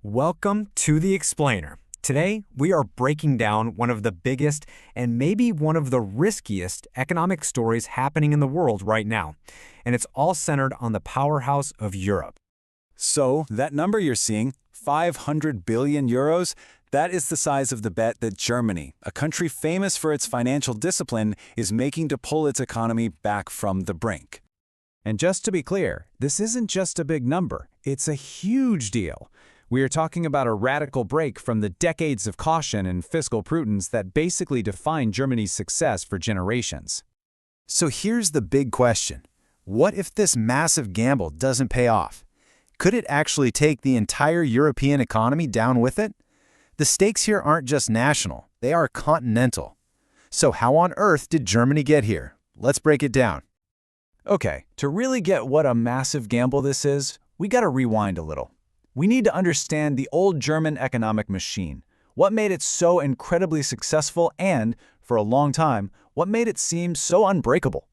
Welcome to The Explainer. Today, we are breaking down one of the biggest and maybe one of the riskiest economic stories happening in the world right now. And it's all centered on the powerhouse of Europe. So, that number you're seeing, 500 billion euros, that is the size of the bet that Germany, a country famous for its financial discipline, is making to pull its economy back from the brink. And just to be clear, this isn't just a big number, it's a huge deal. We are talking about a radical break from the decades of caution and fiscal prudence that basically defined Germany's success for generations. So here's the big question. What if this massive gamble doesn't pay off? Could it actually take the entire European economy down with it? The stakes here aren't just national, they are continental. So how on earth did Germany get here? Let's break it down. Okay, to really get what a massive gamble this is, we gotta rewind a little. We need to understand the old German economic machine, what made it so incredibly successful and, for a long time, what made it seem so unbreakable.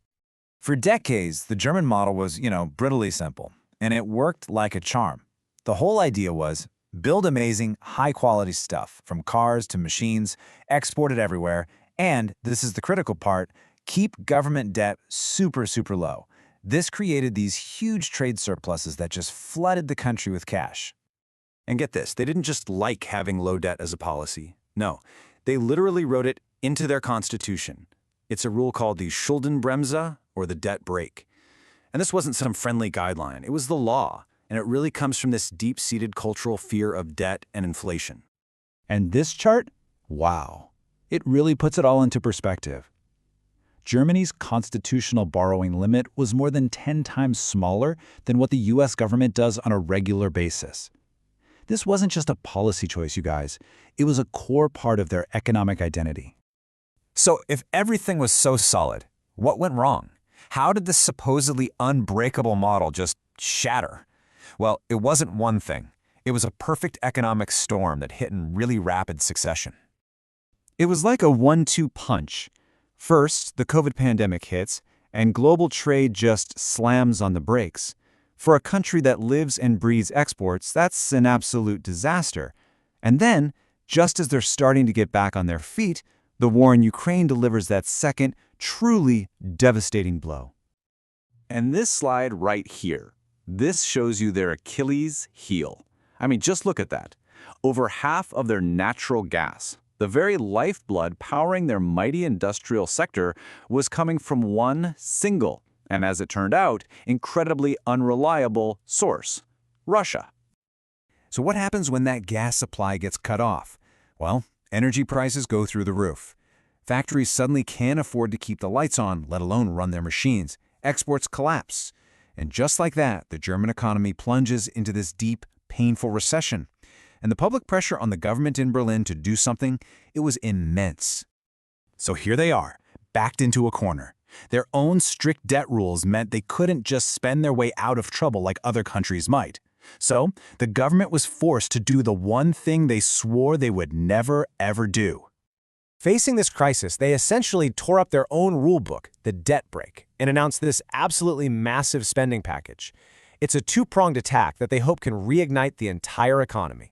For decades, the German model was, brutally simple, and it worked like a charm. The whole idea was build amazing, high-quality stuff, from cars to machines, export it everywhere, and, this is the critical part, keep government debt super low. This created these huge trade surpluses that just flooded the country with cash. And get this, they didn't just like having low debt as a policy. No, they literally wrote it into their constitution. It's a rule called the Schuldenbremse, or the debt brake. And this wasn't some friendly guideline, it was the law, and it really comes from this deep-seated cultural fear of debt and inflation. And this chart? Wow. It really puts it all into perspective. Germany's constitutional borrowing limit was more than 10 times smaller than what the US government does on a regular basis. This wasn't just a policy choice, you guys. It was a core part of their economic identity. So if everything was so solid, what went wrong? How did this supposedly unbreakable model just shatter? Well, it wasn't one thing. It was a perfect economic storm that hit in really rapid succession. It was like a 1-2 punch. First, the COVID pandemic hits, and global trade just slams on the brakes. For a country that lives and breathes exports, that's an absolute disaster. And then, just as they're starting to get back on their feet, the war in Ukraine delivers that second, truly devastating blow. And this slide right here, this shows you their Achilles heel. I mean, just look at that. Over half of their natural gas, the very lifeblood powering their mighty industrial sector, was coming from one single, and as it turned out, incredibly unreliable source: Russia. So what happens when that gas supply gets cut off? Well, energy prices go through the roof. Factories suddenly can't afford to keep the lights on, let alone run their machines. Exports collapse. And just like that, the German economy plunges into this deep, painful recession. And the public pressure on the government in Berlin to do something, it was immense. So here they are, backed into a corner. Their own strict debt rules meant they couldn't just spend their way out of trouble like other countries might. So the government was forced to do the one thing they swore they would never, ever do. Facing this crisis, they essentially tore up their own rulebook, the debt brake, and announced this absolutely massive spending package. It's a two-pronged attack that they hope can reignite the entire economy.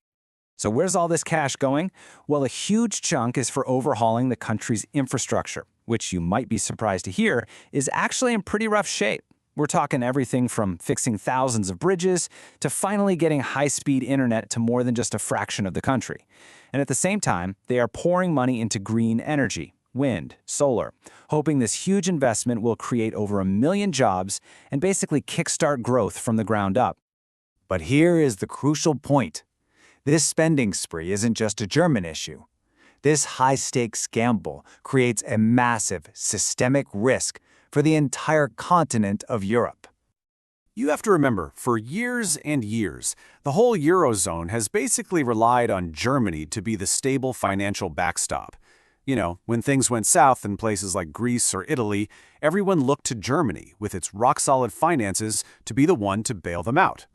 So where's all this cash going? Well, a huge chunk is for overhauling the country's infrastructure, which you might be surprised to hear is actually in pretty rough shape. We're talking everything from fixing thousands of bridges to finally getting high-speed internet to more than just a fraction of the country. And at the same time, they are pouring money into green energy, wind, solar, hoping this huge investment will create over 1 million jobs and basically kickstart growth from the ground up. But here is the crucial point. This spending spree isn't just a German issue. This high-stakes gamble creates a massive systemic risk for the entire continent of Europe. You have to remember, for years and years, the whole Eurozone has basically relied on Germany to be the stable financial backstop. When things went south in places like Greece or Italy, everyone looked to Germany, with its rock-solid finances, to be the one to bail them out.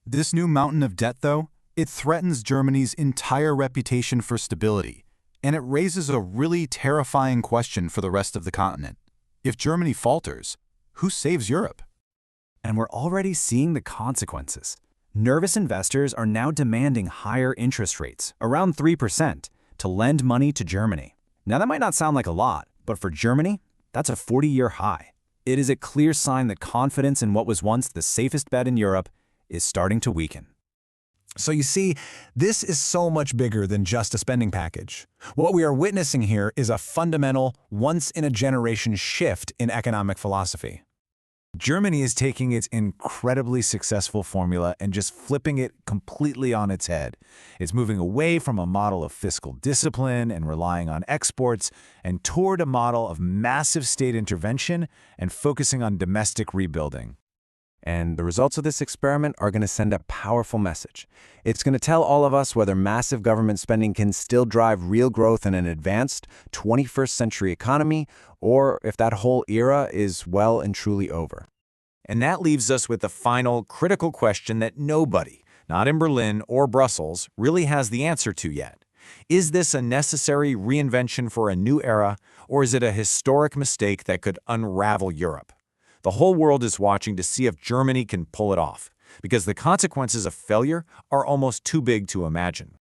This new mountain of debt, though, it threatens Germany's entire reputation for stability, and it raises a really terrifying question for the rest of the continent. If Germany falters, who saves Europe? And we're already seeing the consequences. Nervous investors are now demanding higher interest rates, around 3%, to lend money to Germany. Now that might not sound like a lot, but for Germany, that's a 40-year high. It is a clear sign that confidence in what was once the safest bet in Europe is starting to weaken. So you see, this is so much bigger than just a spending package. What we are witnessing here is a fundamental, once-in-a-generation shift in economic philosophy. Germany is taking its incredibly successful formula and just flipping it completely on its head. It's moving away from a model of fiscal discipline and relying on exports and toward a model of massive state intervention and focusing on domestic rebuilding. And the results of this experiment are going to send a powerful message. It's going to tell all of us whether massive government spending can still drive real growth in an advanced 21st century economy, or if that whole era is well and truly over. And that leaves us with the final critical question that nobody, not in Berlin or Brussels, really has the answer to yet. Is this a necessary reinvention for a new era, or is it a historic mistake that could unravel Europe? The whole world is watching to see if Germany can pull it off, because the consequences of failure are almost too big to imagine.